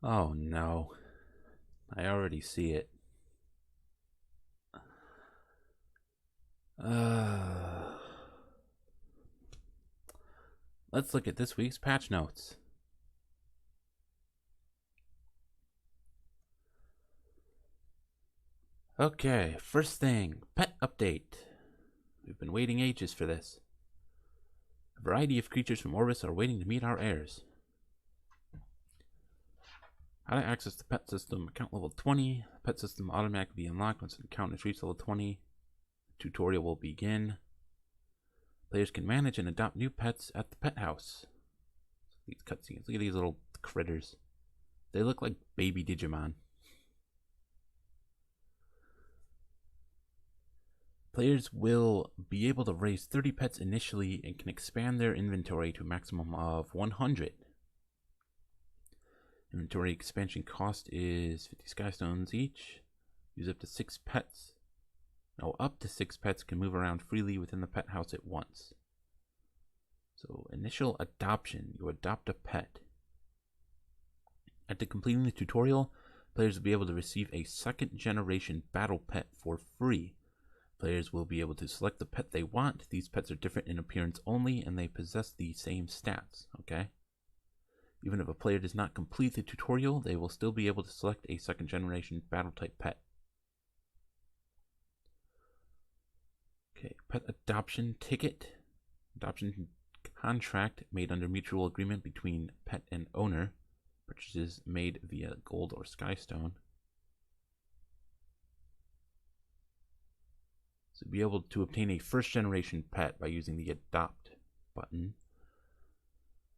Oh no, I already see it. Uh, let's look at this week's patch notes. Okay, first thing, pet update. We've been waiting ages for this. A variety of creatures from Orbis are waiting to meet our heirs. How to access the pet system. Account level 20. The pet system will automatically be unlocked once an account is reached level 20. The tutorial will begin. Players can manage and adopt new pets at the pet house. These cutscenes. Look at these little critters. They look like baby Digimon. Players will be able to raise 30 pets initially and can expand their inventory to a maximum of 100. Inventory expansion cost is 50 Skystones each. Use up to 6 pets. Now, up to 6 pets can move around freely within the pet house at once. So, initial adoption. You adopt a pet. After completing the tutorial, players will be able to receive a second generation battle pet for free. Players will be able to select the pet they want. These pets are different in appearance only, and they possess the same stats, okay? Even if a player does not complete the tutorial, they will still be able to select a second generation battle type pet. Okay, pet adoption ticket. Adoption contract made under mutual agreement between pet and owner. Purchases made via gold or skystone. So be able to obtain a first generation pet by using the adopt button.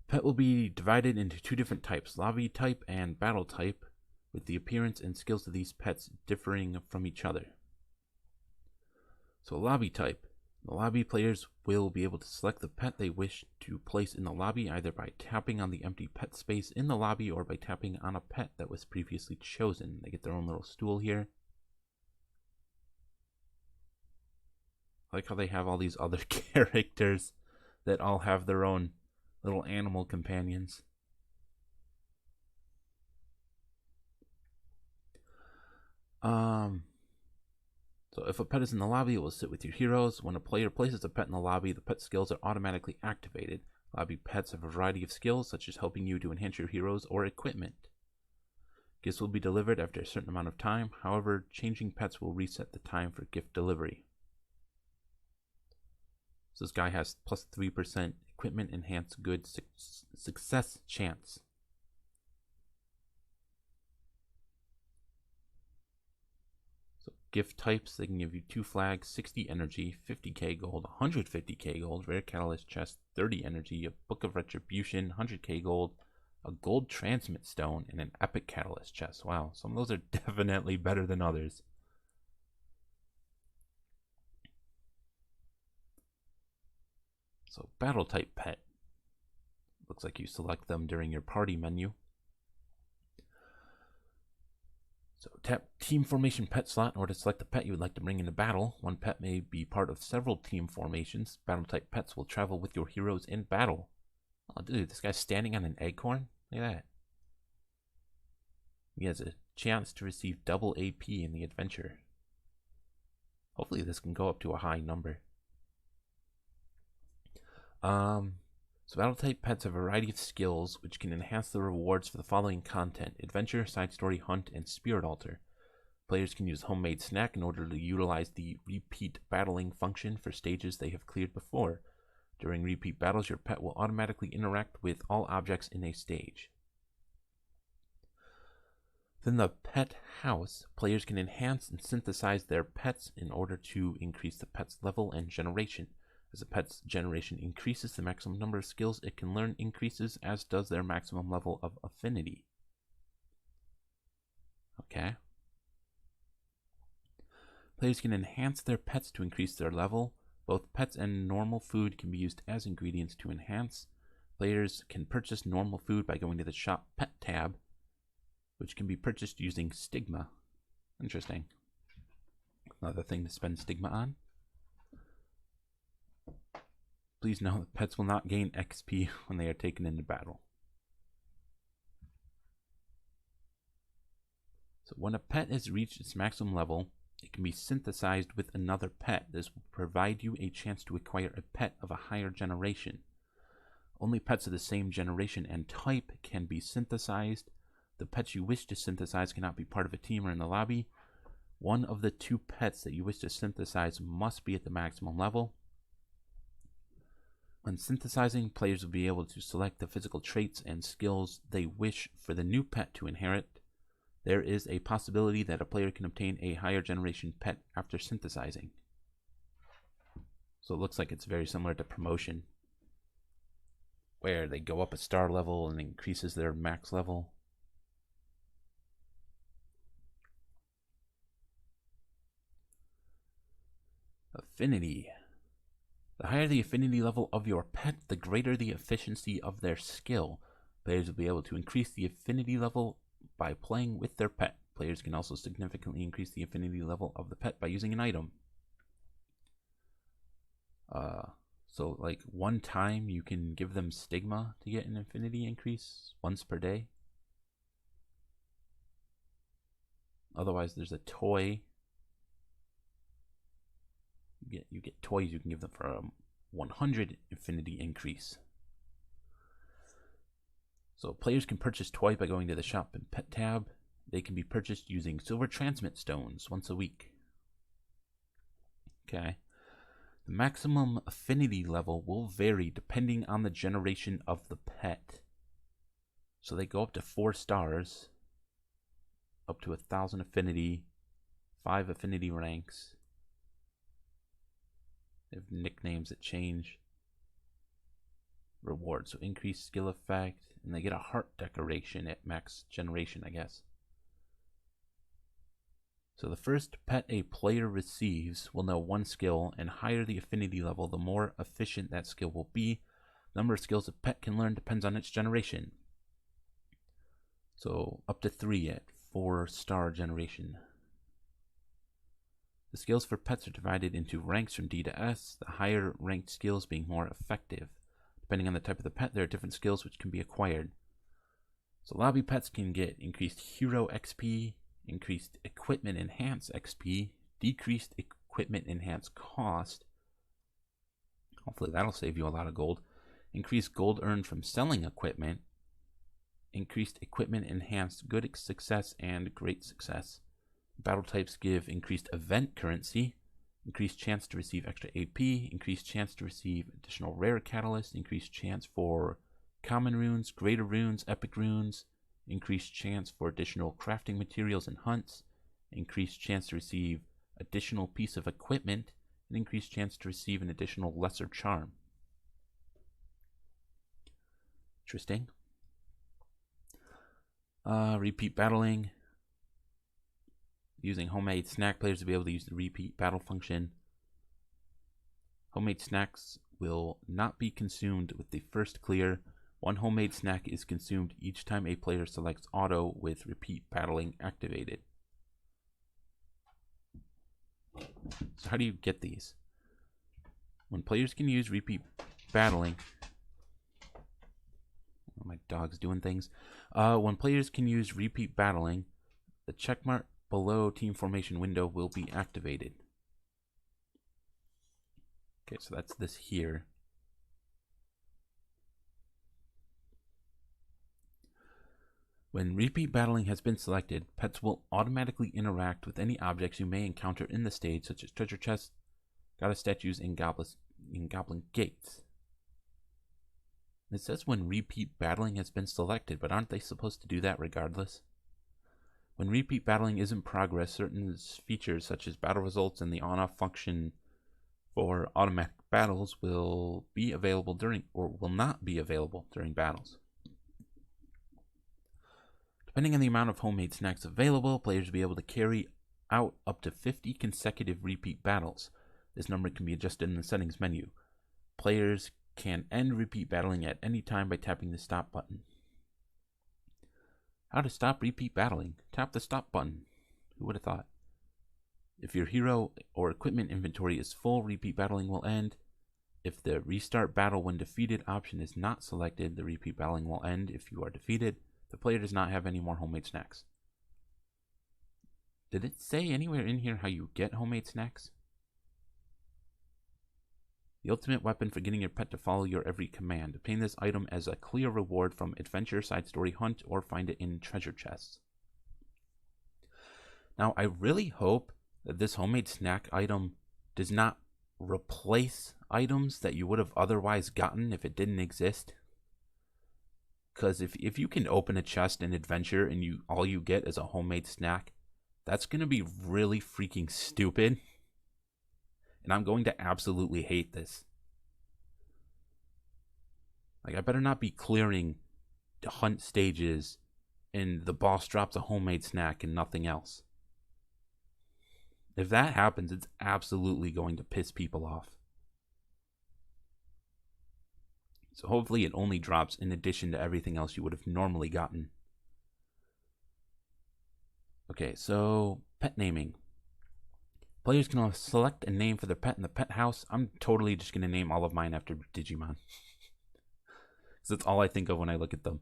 Pet will be divided into 2 different types, lobby type and battle type, with the appearance and skills of these pets differing from each other. So lobby type. The lobby players will be able to select the pet they wish to place in the lobby either by tapping on the empty pet space in the lobby or by tapping on a pet that was previously chosen. They get their own little stool here. I like how they have all these other characters that all have their own little animal companions. So if a pet is in the lobby, it will sit with your heroes. When a player places a pet in the lobby, the pet skills are automatically activated. Lobby pets have a variety of skills, such as helping you to enhance your heroes or equipment. Gifts will be delivered after a certain amount of time. However, changing pets will reset the time for gift delivery. So this guy has plus 3% equipment enhanced good success chance. So gift types, they can give you 2 flags, 60 energy, 50k gold, 150k gold, rare catalyst chest, 30 energy, a book of retribution, 100k gold, a gold transmit stone, and an epic catalyst chest. Wow, some of those are definitely better than others. So battle type pet. Looks like you select them during your party menu. So tap team formation pet slot in order to select the pet you would like to bring into battle. One pet may be part of several team formations. Battle type pets will travel with your heroes in battle. Oh dude, this guy's standing on an acorn? Look at that. He has a chance to receive double AP in the adventure. Hopefully this can go up to a high number. So battle type pets have a variety of skills which can enhance the rewards for the following content: adventure, side story, hunt, and spirit altar. Players can use homemade snack in order to utilize the repeat battling function for stages they have cleared before. During repeat battles, your pet will automatically interact with all objects in a stage. Within the pet house, players can enhance and synthesize their pets in order to increase the pet's level and generation. As a pet's generation increases, the maximum number of skills it can learn increases, as does their maximum level of affinity. Okay. Players can enhance their pets to increase their level. Both pets and normal food can be used as ingredients to enhance. Players can purchase normal food by going to the shop pet tab, which can be purchased using stigma. Interesting. Another thing to spend stigma on. Please know that pets will not gain XP when they are taken into battle. So when a pet has reached its maximum level, it can be synthesized with another pet. This will provide you a chance to acquire a pet of a higher generation. Only pets of the same generation and type can be synthesized. The pets you wish to synthesize cannot be part of a team or in the lobby. One of the two pets that you wish to synthesize must be at the maximum level. When synthesizing, players will be able to select the physical traits and skills they wish for the new pet to inherit. There is a possibility that a player can obtain a higher generation pet after synthesizing. So it looks like it's very similar to promotion, where they go up a star level and increases their max level. Affinity. The higher the affinity level of your pet, the greater the efficiency of their skill. Players will be able to increase the affinity level by playing with their pet. Players can also significantly increase the affinity level of the pet by using an item. So like one time you can give them stigma to get an affinity increase once per day. Otherwise there's a toy. You get toys you can give them for a 100 affinity increase. So players can purchase toys by going to the shop and pet tab. They can be purchased using silver transmit stones once a week. Okay. The maximum affinity level will vary depending on the generation of the pet. So they go up to 4 stars, up to 1,000 affinity, 5 affinity ranks. They have nicknames that change. Rewards, so increased skill effect, and they get a heart decoration at max generation, I guess. So the first pet a player receives will know 1 skill, and higher the affinity level, the more efficient that skill will be. The number of skills a pet can learn depends on its generation. So up to 3 at 4-star generation. The skills for pets are divided into ranks from D to S, the higher ranked skills being more effective. Depending on the type of the pet, there are different skills which can be acquired. So lobby pets can get increased hero XP, increased equipment enhance XP, decreased equipment enhance cost. Hopefully that'll save you a lot of gold. Increased gold earned from selling equipment. Increased equipment enhanced good success and great success. Battle types give increased event currency, increased chance to receive extra AP, increased chance to receive additional rare catalyst, increased chance for common runes, greater runes, epic runes, increased chance for additional crafting materials and hunts, increased chance to receive additional piece of equipment, and increased chance to receive an additional lesser charm. Interesting. Repeat battling. Using homemade snack, players will be able to use the repeat battle function. Homemade snacks will not be consumed with the first clear. 1 homemade snack is consumed each time a player selects auto with repeat battling activated. So how do you get these? When players can use repeat battling... Oh, my dog's doing things. When players can use repeat battling, the checkmark below team formation window will be activated. Okay, so that's this here. When repeat battling has been selected, pets will automatically interact with any objects you may encounter in the stage, such as treasure chests, goddess statues, and goblin gates. It says when repeat battling has been selected, but aren't they supposed to do that regardless? When repeat battling is in progress, certain features such as battle results and the on-off function for automatic battles will be available during, or will not be available during battles. Depending on the amount of homemade snacks available, players will be able to carry out up to 50 consecutive repeat battles. This number can be adjusted in the settings menu. Players can end repeat battling at any time by tapping the stop button. How to stop repeat battling? Tap the stop button. Who would have thought? If your hero or equipment inventory is full, repeat battling will end. If the restart battle when defeated option is not selected, the repeat battling will end if you are defeated. The player does not have any more homemade snacks. Did it say anywhere in here how you get homemade snacks? The ultimate weapon for getting your pet to follow your every command. Obtain this item as a clear reward from Adventure, Side Story, Hunt, or find it in treasure chests. Now, I really hope that this homemade snack item does not replace items that you would have otherwise gotten if it didn't exist. Because if you can open a chest in Adventure and all you get is a homemade snack, that's going to be really freaking stupid. And I'm going to absolutely hate this. Like, I better not be clearing the hunt stages and the boss drops a homemade snack and nothing else. If that happens, it's absolutely going to piss people off. So hopefully it only drops in addition to everything else you would have normally gotten. Okay, so pet naming. Players can select a name for their pet in the pet house. I'm totally just going to name all of mine after Digimon. Because that's all I think of when I look at them.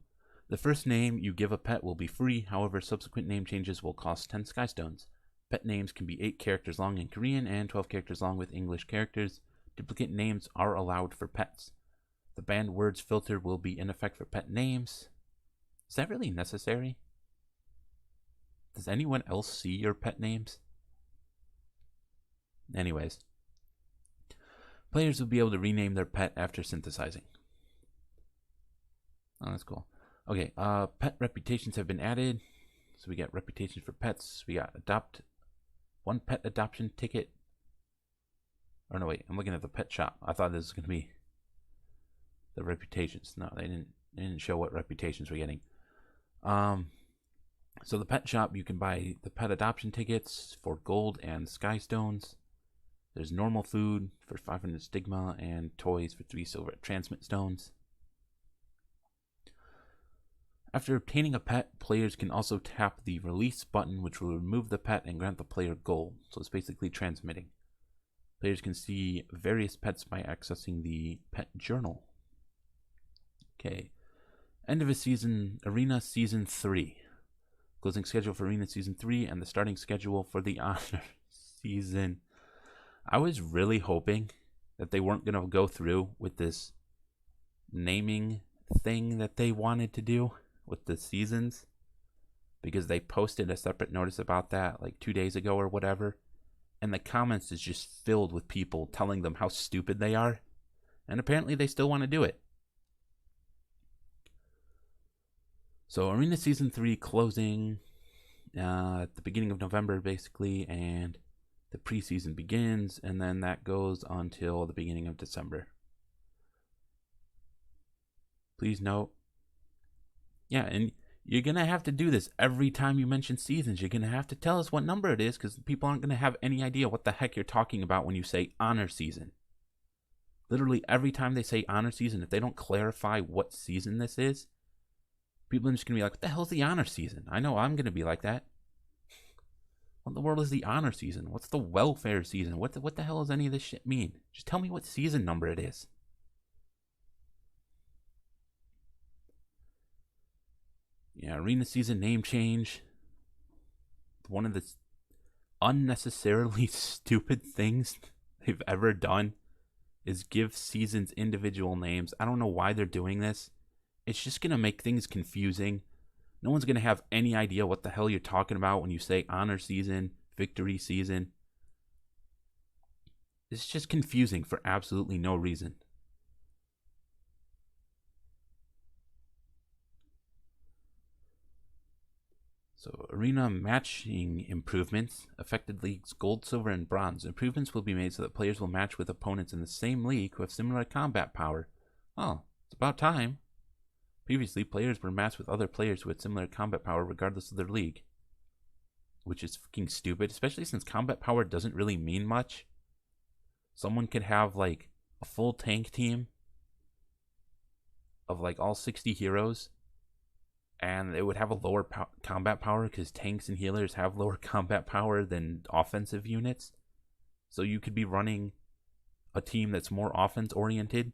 The first name you give a pet will be free. However, subsequent name changes will cost 10 Sky Stones. Pet names can be 8 characters long in Korean and 12 characters long with English characters. Duplicate names are allowed for pets. The banned words filter will be in effect for pet names. Is that really necessary? Does anyone else see your pet names? Anyways. Players will be able to rename their pet after synthesizing. Oh, that's cool. Okay, pet reputations have been added. So we got reputations for pets. We got adopt. 1 pet adoption ticket. Oh no, wait, I'm looking at the pet shop. I thought this was going to be the reputations. No, they didn't show what reputations we're getting. So the pet shop, you can buy the pet adoption tickets for gold and sky stones. There's normal food for 500 stigma and toys for 3 silver transmit stones. After obtaining a pet, players can also tap the release button, which will remove the pet and grant the player gold. So it's basically transmitting. Players can see various pets by accessing the pet journal. Okay. End of a season, Arena Season 3. Closing schedule for Arena Season 3 and the starting schedule for the Honor Season. I was really hoping that they weren't going to go through with this naming thing that they wanted to do with the seasons, because they posted a separate notice about that like 2 days ago or whatever, and the comments is just filled with people telling them how stupid they are, and apparently they still want to do it. So Arena Season 3 closing at the beginning of November basically, and the preseason begins, and then that goes until the beginning of December. Please note, yeah, and you're going to have to do this every time you mention seasons. You're going to have to tell us what number it is, because people aren't going to have any idea what the heck you're talking about when you say Honor Season. Literally every time they say Honor Season, if they don't clarify what season this is, people are just going to be like, what the hell is the Honor Season? I know I'm going to be like that. What in the world is the Honor Season? What's the Welfare Season? What the hell does any of this shit mean? Just tell me what season number it is. Yeah, Arena Season name change. One of the unnecessarily stupid things they've ever done is give seasons individual names. I don't know why they're doing this. It's just going to make things confusing. No one's going to have any idea what the hell you're talking about when you say Honor Season, Victory Season. It's just confusing for absolutely no reason. So, arena matching improvements affected leagues gold, silver, and bronze. Improvements will be made so that players will match with opponents in the same league who have similar combat power. Oh, it's about time. Previously, players were matched with other players who had similar combat power regardless of their league. Which is fucking stupid, especially since combat power doesn't really mean much. Someone could have like a full tank team of like all 60 heroes, and it would have a lower combat power because tanks and healers have lower combat power than offensive units. So you could be running a team that's more offense oriented,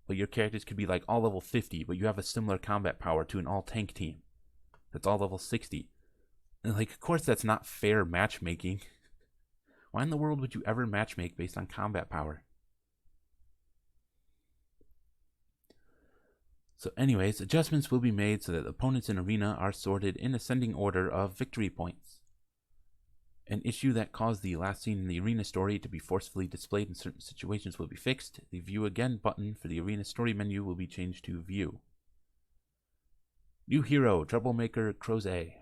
but your characters could be like all level 50, but you have a similar combat power to an all tank team that's all level 60. Like, of course that's not fair matchmaking. Why in the world would you ever matchmake based on combat power? So anyways, adjustments will be made so that opponents in Arena are sorted in ascending order of victory points. An issue that caused the last scene in the Arena story to be forcefully displayed in certain situations will be fixed. The View Again button for the Arena story menu will be changed to View. New hero, Troublemaker Crozet.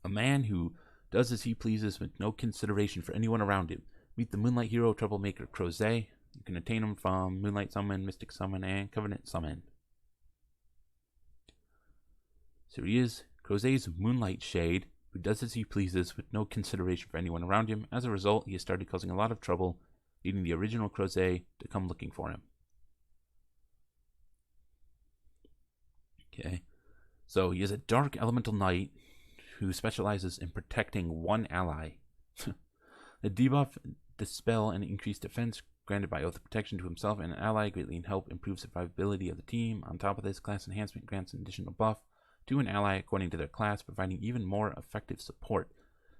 A man who does as he pleases with no consideration for anyone around him. Meet the Moonlight hero, Troublemaker Crozet. You can attain him from Moonlight Summon, Mystic Summon, and Covenant Summon. So he is Crozet's Moonlight Shade, who does as he pleases with no consideration for anyone around him. As a result, he has started causing a lot of trouble, leading the original Crozet to come looking for him. Okay, so he is a Dark Elemental Knight who specializes in protecting one ally. The debuff, dispel, and increased defense granted by Oath of Protection to himself and an ally greatly help improve survivability of the team. On top of this, class enhancement grants an additional buff to an ally according to their class, providing even more effective support.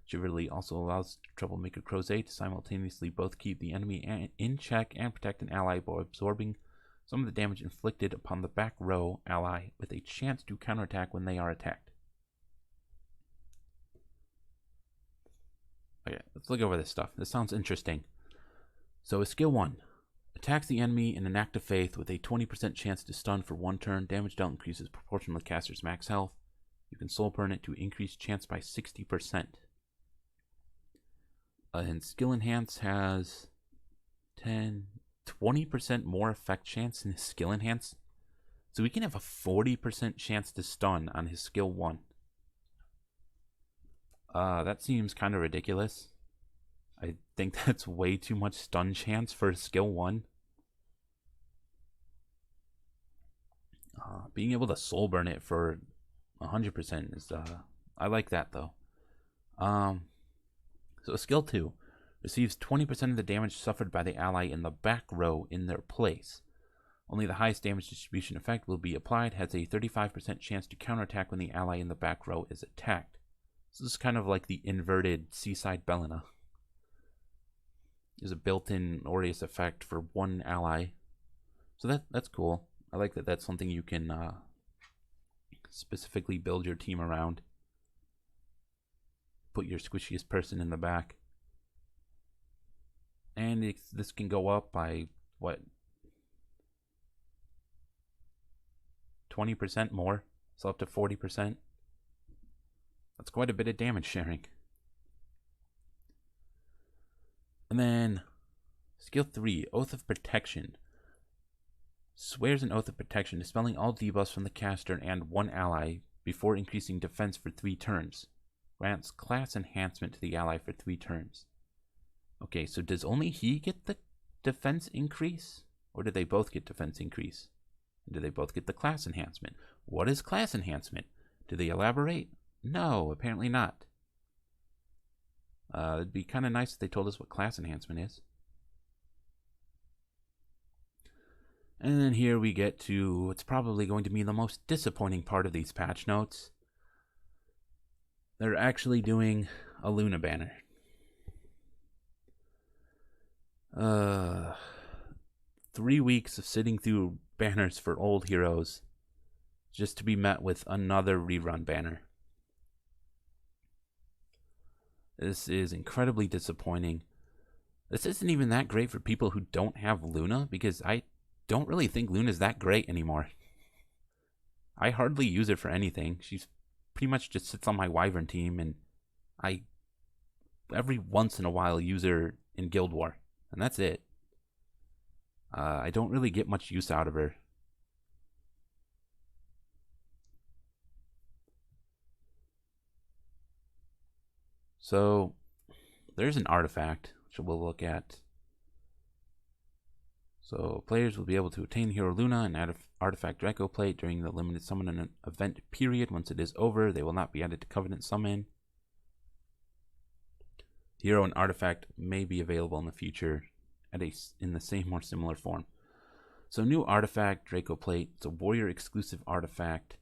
Chivalry also allows Troublemaker Crozet to simultaneously both keep the enemy in check and protect an ally by absorbing some of the damage inflicted upon the back row ally with a chance to counterattack when they are attacked. Okay, let's look over this stuff. This sounds interesting. So skill 1. Attacks the enemy in an act of faith with a 20% chance to stun for 1 turn. Damage dealt increases proportional to caster's max health. You can soul burn it to increase chance by 60%. And skill enhance has 20% more effect chance in his skill enhance. So we can have a 40% chance to stun on his skill 1. That seems kind of ridiculous. I think that's way too much stun chance for skill 1. Being able to soul burn it for 100% is, I like that though. So skill 2 receives 20% of the damage suffered by the ally in the back row in their place. Only the highest damage distribution effect will be applied, has a 35% chance to counterattack when the ally in the back row is attacked. So this is kind of like the inverted Seaside Bellina. There's a built-in Aureus effect for one ally. So that's cool. I like that that's something you can specifically build your team around. Put your squishiest person in the back. And this can go up by, what? 20% more? So up to 40%. That's quite a bit of damage sharing. And then, skill 3, Oath of Protection. Swears an Oath of Protection, dispelling all debuffs from the caster and one ally before increasing defense for 3 turns. Grants class enhancement to the ally for 3 turns. Okay, so does only he get the defense increase? Or do they both get defense increase? Do they both get the class enhancement? What is class enhancement? Do they elaborate? No, apparently not. It'd be kind of nice if they told us what class enhancement is. And then here we get to what's probably going to be the most disappointing part of these patch notes. They're actually doing a Luna banner. 3 weeks of sitting through banners for old heroes just to be met with another rerun banner. This is incredibly disappointing. This isn't even that great for people who don't have Luna, because I don't really think Luna's that great anymore. I hardly use her for anything. She's pretty much just sits on my Wyvern team, and I every once in a while use her in Guild War, and that's it. I don't really get much use out of her. So, there's an artifact, which we'll look at. So, players will be able to attain Hero Luna and add Artifact Draco Plate during the limited summon event period. Once it is over, they will not be added to Covenant Summon. Hero and Artifact may be available in the future in the same or similar form. So, new Artifact Draco Plate. It's a warrior exclusive artifact.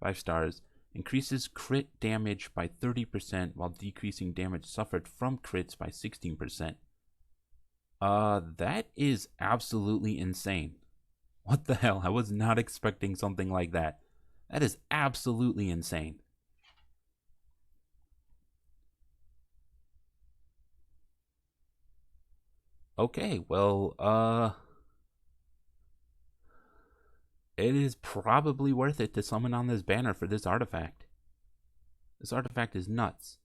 5 stars. Increases crit damage by 30% while decreasing damage suffered from crits by 16%. That is absolutely insane. What the hell? I was not expecting something like that. That is absolutely insane. Okay, well, it is probably worth it to summon on this banner for this artifact. This artifact is nuts.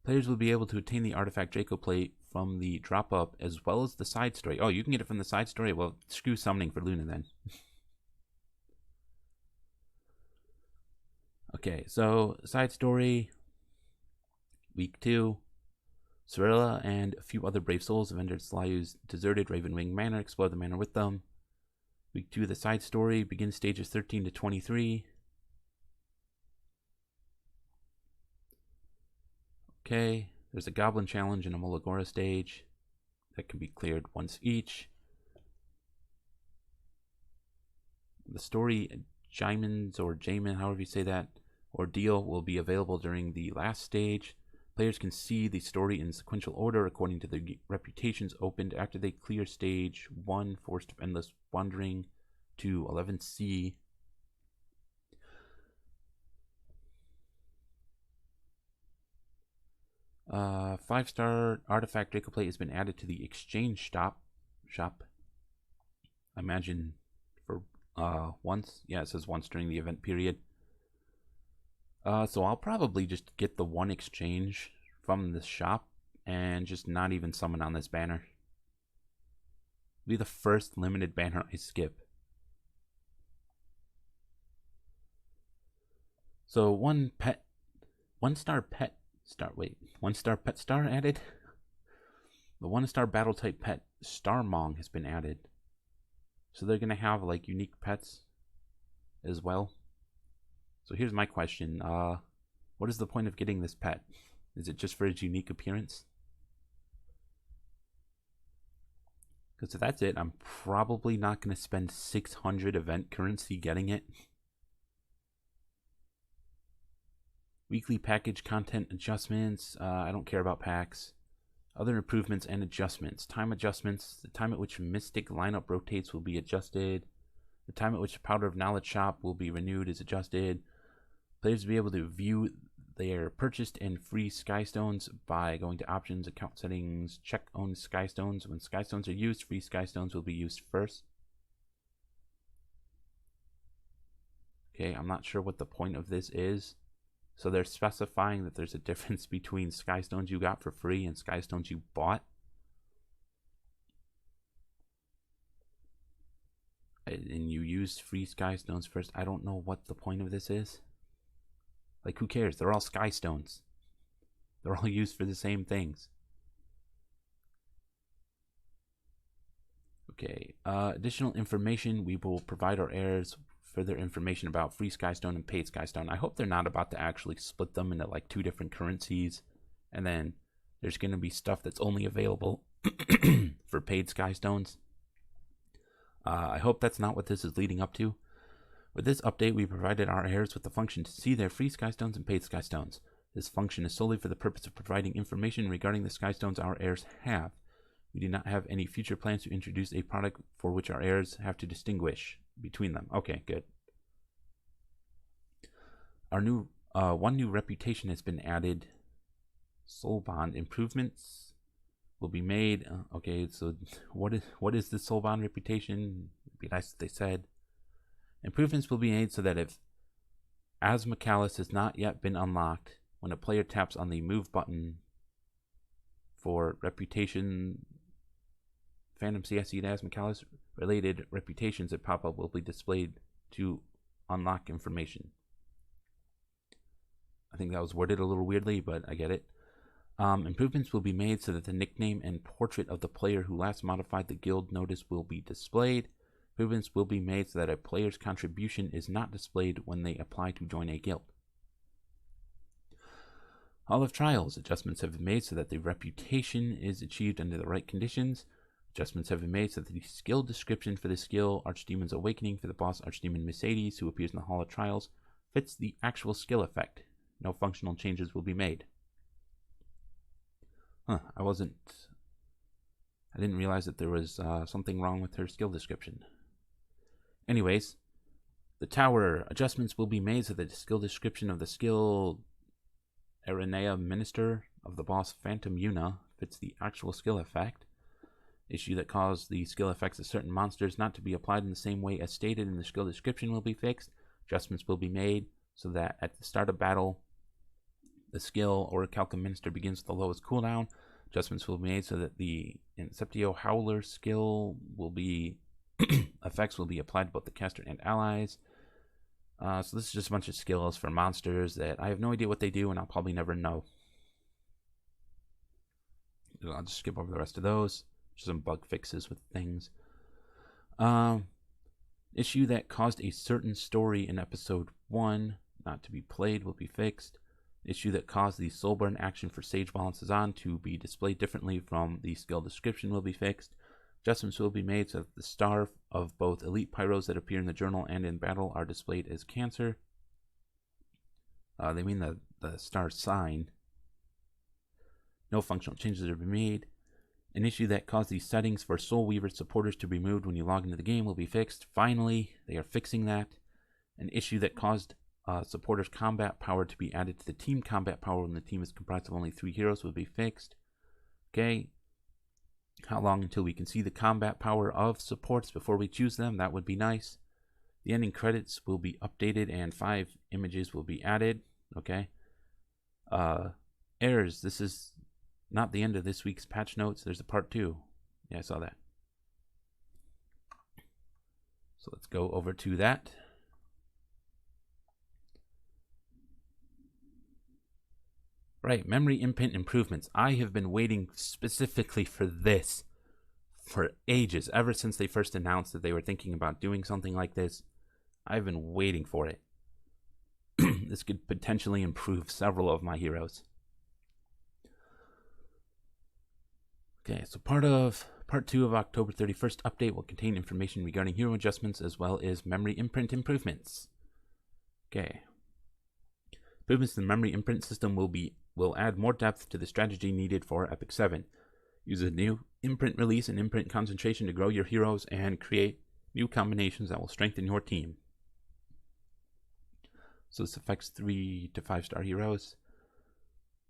Players will be able to obtain the artifact Draco Plate from the drop-up as well as the side story. Oh, you can get it from the side story? Well, screw summoning for Luna then. Okay, so side story, week 2. Cirilla and a few other brave souls have entered Slayu's deserted Ravenwing Manor, explore the manor with them. Week 2 of the side story begins stages 13 to 23. Okay, there's a Goblin Challenge and a Molagora stage that can be cleared once each. The story, Jaimins or Jamin, however you say that, ordeal will be available during the last stage. Players can see the story in sequential order according to their reputations opened after they clear stage 1, Forest of Endless Wandering, to 11C. Five-star artifact Draco Plate has been added to the exchange shop. I imagine for once. Yeah, it says once during the event period. So I'll probably just get the one exchange from this shop and just not even summon on this banner. It'll be the first limited banner I skip. So one star pet star added. The 1-star battle type pet Starmong has been added. So they're gonna have like unique pets as well. So here's my question. What is the point of getting this pet? Is it just for its unique appearance? Because if that's it, I'm probably not going to spend 600 event currency getting it. Weekly package content adjustments. I don't care about packs. Other improvements and adjustments. Time adjustments. The time at which Mystic lineup rotates will be adjusted. The time at which Powder of Knowledge shop will be renewed is adjusted. Players will be able to view their purchased and free Skystones by going to options, account settings, check own Skystones. When Skystones are used, free Skystones will be used first. Okay, I'm not sure what the point of this is. So they're specifying that there's a difference between Skystones you got for free and Skystones you bought. And you used free Skystones first. I don't know what the point of this is. Like, who cares? They're all Skystones. They're all used for the same things. Okay, additional information. We will provide our heirs further information about free Skystone and paid Skystone. I hope they're not about to actually split them into like 2 different currencies. And then there's going to be stuff that's only available for paid Skystones. I hope that's not what this is leading up to. With this update, we provided our heirs with the function to see their free Skystones and paid Skystones. This function is solely for the purpose of providing information regarding the Skystones our heirs have. We do not have any future plans to introduce a product for which our heirs have to distinguish between them. Okay, good. Our new one new reputation has been added. Soul Bond improvements will be made. Okay, so what is the Soul Bond reputation? It'd be nice if they said. Improvements will be made so that if Asmocalyst has not yet been unlocked, when a player taps on the move button for reputation, Phantom CSE and Asmocalyst related reputations that pop up will be displayed to unlock information. I think that was worded a little weirdly, but I get it. Improvements will be made so that the nickname and portrait of the player who last modified the guild notice will be displayed. Improvements will be made so that a player's contribution is not displayed when they apply to join a guild. Hall of Trials adjustments have been made so that the reputation is achieved under the right conditions. Adjustments have been made so that the skill description for the skill Archdemon's Awakening for the boss Archdemon Mercedes, who appears in the Hall of Trials, fits the actual skill effect. No functional changes will be made. I didn't realize that there was something wrong with her skill description. Anyways, the tower adjustments will be made so that the skill description of the skill Aranea Minister of the boss Phantom Yuna fits the actual skill effect. Issue that caused the skill effects of certain monsters not to be applied in the same way as stated in the skill description will be fixed. Adjustments will be made so that at the start of battle, the skill Orichalca Minister begins with the lowest cooldown. Adjustments will be made so that the Inceptio Howler skill will be effects will be applied to both the caster and allies. So this is just a bunch of skills for monsters that I have no idea what they do, and I'll probably never know. I'll just skip over the rest of those. Just some bug fixes with things. Issue that caused a certain story in episode 1 not to be played will be fixed. Issue that caused the Soulburn action for Sage Balances to be displayed differently from the skill description will be fixed. Adjustments will be made so that the star of both elite pyros that appear in the journal and in battle are displayed as Cancer. They mean the star sign. No functional changes are made. An issue that caused the settings for Soul Weaver supporters to be moved when you log into the game will be fixed. Finally, they are fixing that. An issue that caused supporters' combat power to be added to the team combat power when the team is comprised of only 3 heroes will be fixed. Okay. How long until we can see the combat power of supports before we choose them? That would be nice. The ending credits will be updated and 5 images will be added. Okay. Errors. This is not the end of this week's patch notes. There's a part 2. Yeah, I saw that. So let's go over to that. Right, memory imprint improvements. I have been waiting specifically for this for ages. Ever since they first announced that they were thinking about doing something like this, I've been waiting for it. This could potentially improve several of my heroes. Okay, so part 2 of October 31st update will contain information regarding hero adjustments as well as memory imprint improvements. Okay. Improvements to the memory imprint system will add more depth to the strategy needed for Epic 7. Use a new imprint release and imprint concentration to grow your heroes and create new combinations that will strengthen your team. So this affects 3 to 5 star heroes.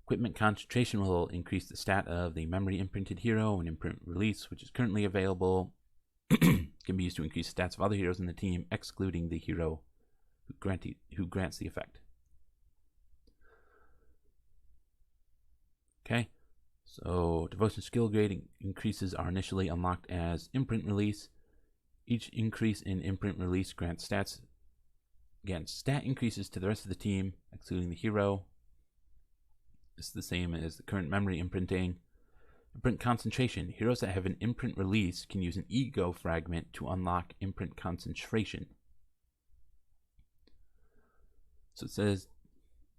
Equipment concentration will increase the stat of the memory imprinted hero and imprint release, which is currently available. Can be used to increase stats of other heroes in the team, excluding the hero who grants the effect. Okay, so devotion skill grade increases are initially unlocked as imprint release. Each increase in imprint release grants stats. Again, stat increases to the rest of the team, excluding the hero. It's the same as the current memory imprinting. Imprint concentration. Heroes that have an imprint release can use an ego fragment to unlock imprint concentration. So it says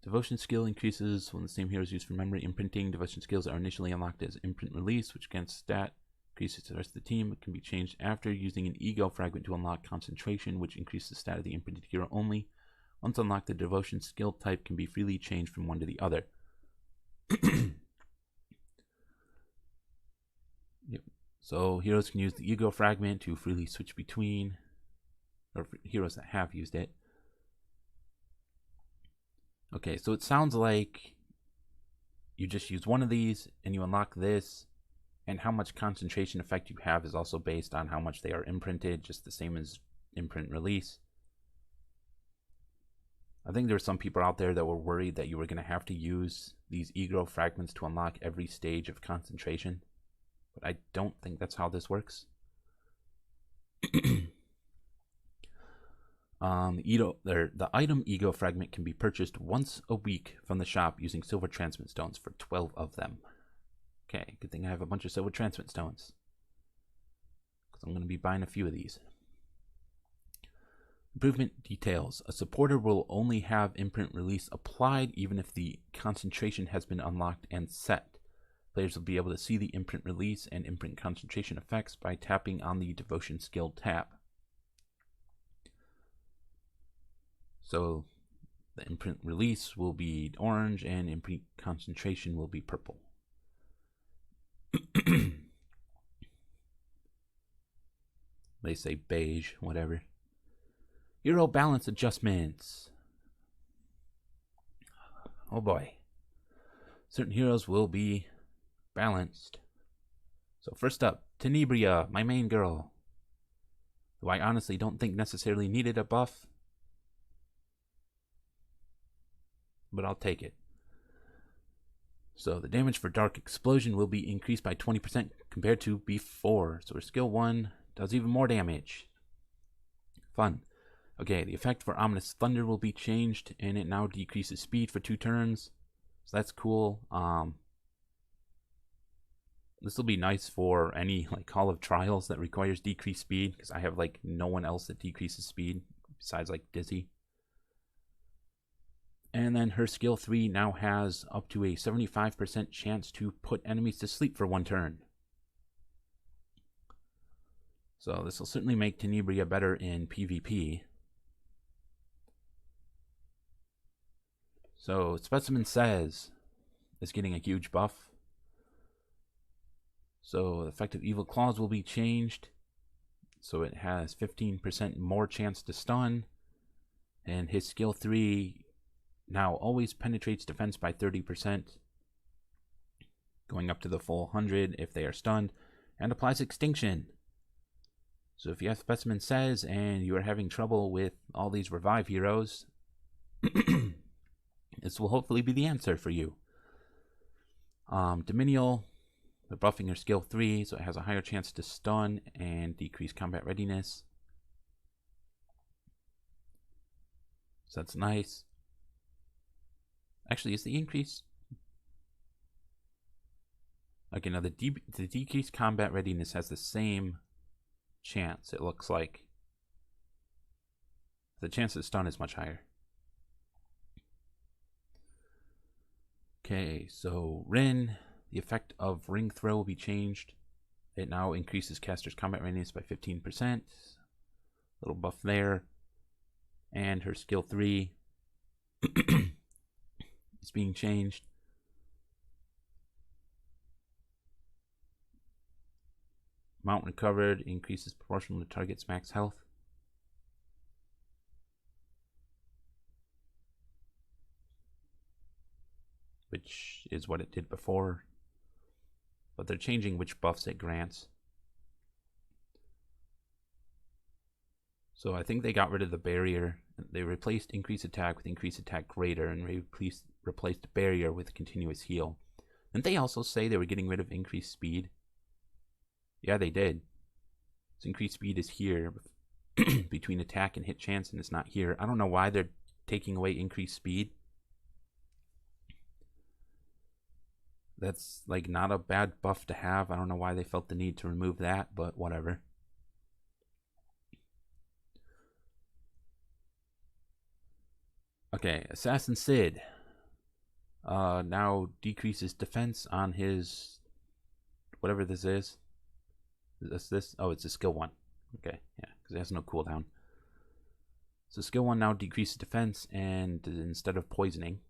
devotion skill increases when the same hero is used for memory imprinting. Devotion skills are initially unlocked as imprint release, which grants stat increases to the rest of the team. It can be changed after using an ego fragment to unlock concentration, which increases the stat of the imprinted hero only. Once unlocked, the devotion skill type can be freely changed from one to the other. Yep. So heroes can use the ego fragment to freely switch between, or heroes that have used it. Okay, so it sounds like you just use one of these and you unlock this, and how much concentration effect you have is also based on how much they are imprinted, just the same as imprint release. I think there were some people out there that were worried that you were going to have to use these ego fragments to unlock every stage of concentration, but I don't think that's how this works. The item ego fragment can be purchased once a week from the shop using silver transmit stones for 12 of them. Okay, good thing I have a bunch of silver transmit stones, because I'm going to be buying a few of these. Improvement details. A supporter will only have imprint release applied even if the concentration has been unlocked and set. Players will be able to see the imprint release and imprint concentration effects by tapping on the Devotion skill tab. So the imprint release will be orange and imprint concentration will be purple. They say beige, whatever. Hero balance adjustments. Oh boy. Certain heroes will be balanced. So first up, Tenebria, my main girl, who I honestly don't think necessarily needed a buff, but I'll take it. So the damage for Dark Explosion will be increased by 20% compared to before. So her skill 1 does even more damage. Fun. Okay, the effect for Ominous Thunder will be changed, and it now decreases speed for 2 turns. So that's cool. This will be nice for any like Hall of Trials that requires decreased speed, because I have like no one else that decreases speed besides like Dizzy. And then her skill 3 now has up to a 75% chance to put enemies to sleep for 1 turn. So this will certainly make Tenebria better in PvP. So Specimen Says is getting a huge buff. So the effect of Evil Claws will be changed. So it has 15% more chance to stun. And his skill 3 now always penetrates defense by 30%, going up to the full 100 if they are stunned, and applies Extinction. So if you have Specimen Says and you are having trouble with all these revive heroes, this will hopefully be the answer for you. Dominial, they're buffing her skill 3, so it has a higher chance to stun and decrease combat readiness. So that's nice. Actually, is the increase... Okay, now the decreased combat readiness has the same chance, it looks like. The chance to stun is much higher. Okay, so Rin, the effect of Ring Throw will be changed. It now increases caster's combat readiness by 15%. Little buff there. And her skill 3 is being changed. Amount recovered increases proportional to target's max health. Which is what it did before. But they're changing which buffs it grants. So I think they got rid of the barrier. They replaced increased attack with increased attack greater, and replaced barrier with continuous heal. Didn't they also say they were getting rid of increased speed? Yeah, they did. So increased speed is here between attack and hit chance, and it's not here. I don't know why they're taking away increased speed. That's like not a bad buff to have. I don't know why they felt the need to remove that, but whatever. Okay, Assassin Sid now decreases defense on his whatever this is. Is this? Oh, it's a skill 1. Okay, yeah, because it has no cooldown. So skill 1 now decreases defense and instead of poisoning.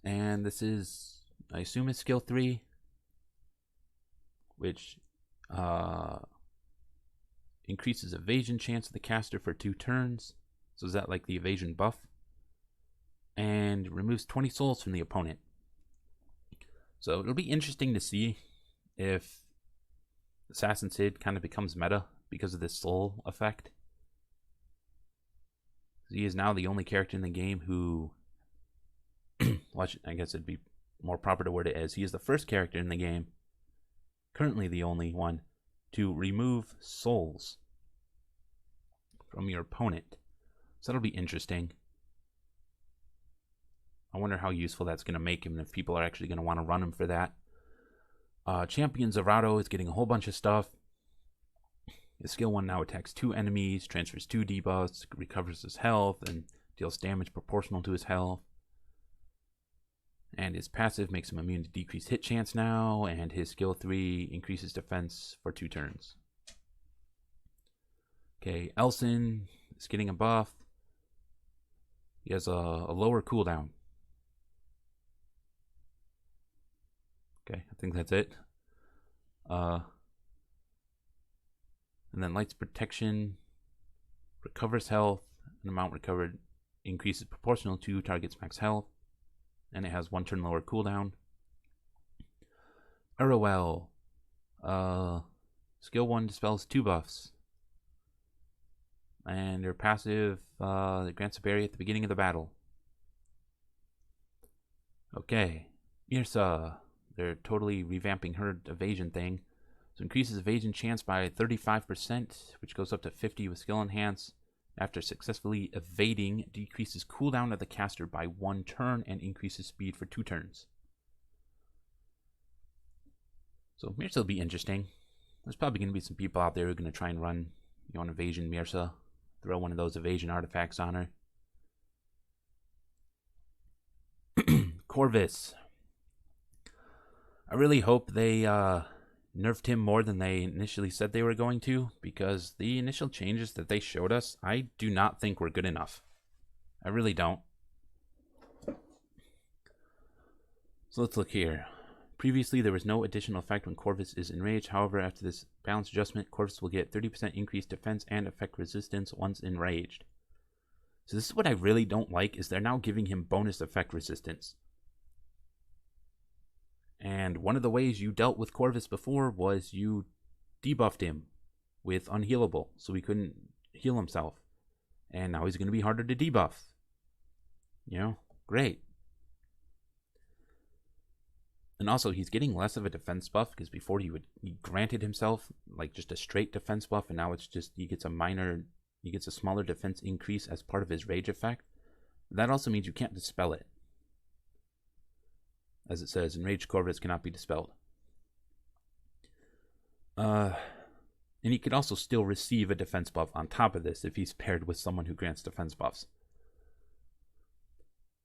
And this is, I assume it's skill 3, which increases evasion chance of the caster for 2 turns. So is that like the evasion buff? And removes 20 souls from the opponent. So it'll be interesting to see if Assassin Sid kind of becomes meta because of this soul effect. He is now the only character in the game who... well, I guess it'd be more proper to word it as he is the first character in the game, currently the only one, to remove souls from your opponent. So that'll be interesting. I wonder how useful that's going to make him and if people are actually going to want to run him for that. Champion Zerato is getting a whole bunch of stuff. His skill 1 now attacks 2 enemies, transfers 2 debuffs, recovers his health, and deals damage proportional to his health. And his passive makes him immune to decreased hit chance now, and his skill 3 increases defense for 2 turns. Okay, Elson is getting a buff. He has a lower cooldown. Okay, I think that's it. And then Light's Protection recovers health. An amount recovered increases proportional to target's max health. And it has 1 turn lower cooldown. Arowell. Skill 1 dispels 2 buffs. And her passive grants a berry at the beginning of the battle. Okay. Mirsa. They're totally revamping her evasion thing. So increases evasion chance by 35%, which goes up to 50 with skill enhance. After successfully evading, decreases cooldown of the caster by 1 turn and increases speed for 2 turns. So Mirsa will be interesting. There's probably going to be some people out there who are going to try and run an evasion Mirsa. Throw one of those evasion artifacts on her. Corvus. I really hope they nerfed him more than they initially said they were going to, because the initial changes that they showed us, I do not think were good enough. I really don't. So let's look here. Previously, there was no additional effect when Corvus is enraged. However, after this balance adjustment, Corvus will get 30% increased defense and effect resistance once enraged. So this is what I really don't like, is they're now giving him bonus effect resistance. And one of the ways you dealt with Corvus before was you debuffed him with unhealable, so he couldn't heal himself. And now he's going to be harder to debuff. Great. And also, he's getting less of a defense buff, because before he granted himself like just a straight defense buff, and now it's just he gets a smaller defense increase as part of his rage effect. That also means you can't dispel it. As it says, enraged Corvus cannot be dispelled. And he could also still receive a defense buff on top of this if he's paired with someone who grants defense buffs.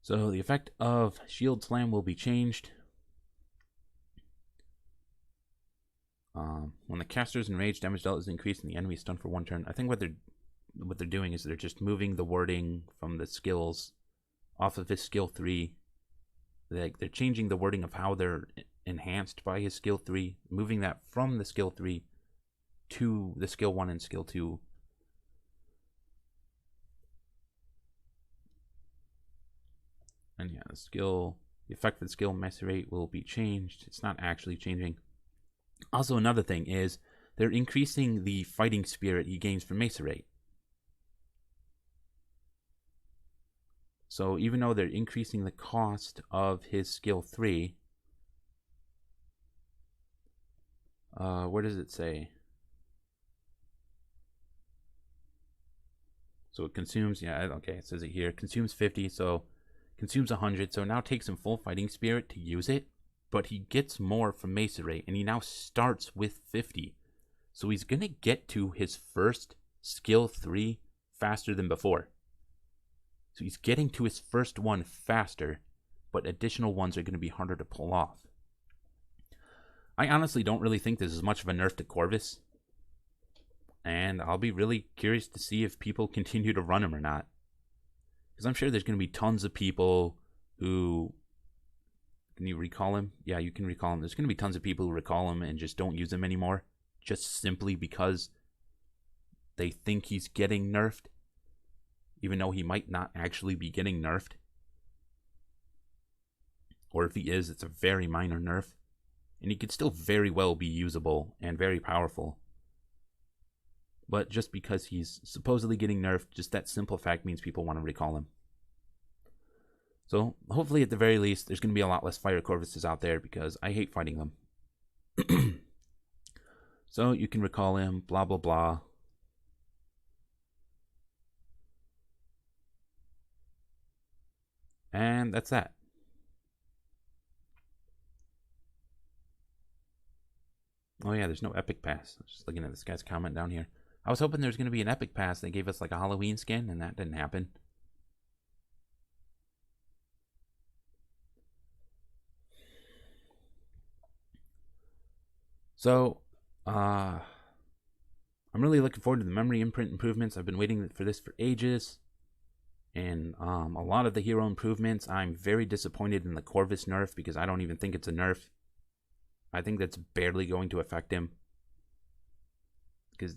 So the effect of Shield Slam will be changed. When the caster's enraged, damage dealt is increased and the enemy is stunned for 1 turn. I think what they're doing is they're just moving the wording from the skills off of his skill 3. They're changing the wording of how they're enhanced by his skill 3, moving that from the skill 3 to the skill 1 and skill 2. And yeah, the effect for the skill Macerate will be changed. It's not actually changing. Also, another thing is they're increasing the fighting spirit he gains from Macerate. So even though they're increasing the cost of his skill 3, where does it say? So it consumes, it says it here, consumes 50, so consumes 100, so it now takes him full fighting spirit to use it, but he gets more from Macerate, and he now starts with 50. So he's going to get to his first skill 3 faster than before. So he's getting to his first one faster, but additional ones are going to be harder to pull off. I honestly don't really think this is much of a nerf to Corvus. And I'll be really curious to see if people continue to run him or not. Because I'm sure there's going to be tons of people who... Can you recall him? Yeah, you can recall him. There's going to be tons of people who recall him and just don't use him anymore. Just simply because they think he's getting nerfed. Even though he might not actually be getting nerfed. Or if he is, it's a very minor nerf. And he could still very well be usable and very powerful. But just because he's supposedly getting nerfed, just that simple fact means people want to recall him. So hopefully at the very least, there's going to be a lot less Fire Corvuses out there, because I hate fighting them. So you can recall him, blah, blah, blah. And that's that. Oh yeah, there's no Epic Pass. I was just looking at this guy's comment down here. I was hoping there was going to be an Epic Pass. They gave us like a Halloween skin, and that didn't happen. So, I'm really looking forward to the memory imprint improvements. I've been waiting for this for ages. And a lot of the hero improvements, I'm very disappointed in the Corvus nerf because I don't even think it's a nerf. I think that's barely going to affect him. Because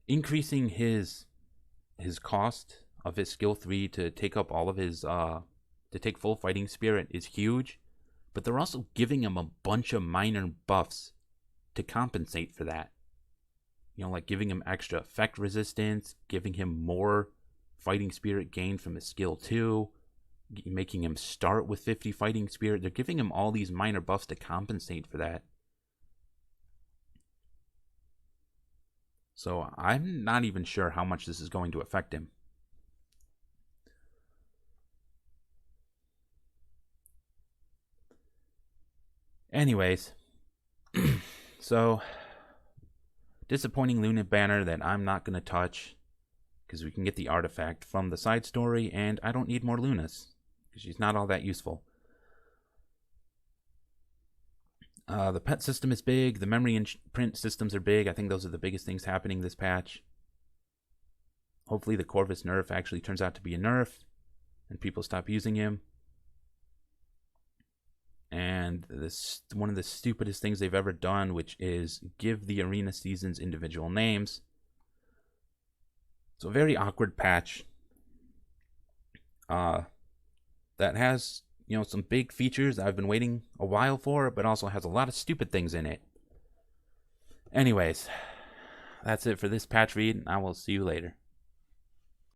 increasing his cost of his skill 3 to take up all of his to take full fighting spirit is huge, but they're also giving him a bunch of minor buffs to compensate for that. You know, like giving him extra effect resistance, giving him more fighting spirit gained from his skill 2, making him start with 50 fighting spirit. They're giving him all these minor buffs to compensate for that. So I'm not even sure how much this is going to affect him. Anyways, so disappointing Luna banner that I'm not going to touch because we can get the artifact from the side story, and I don't need more Lunas because she's not all that useful. The pet system is big. The memory and print systems are big. I think those are the biggest things happening this patch. Hopefully the Corvus nerf actually turns out to be a nerf and people stop using him. And this one of the stupidest things they've ever done, which is give the arena seasons individual names. It's a very awkward patch that has, you know, some big features that I've been waiting a while for, but also has a lot of stupid things in it. Anyways, that's it for this patch read. I will see you later.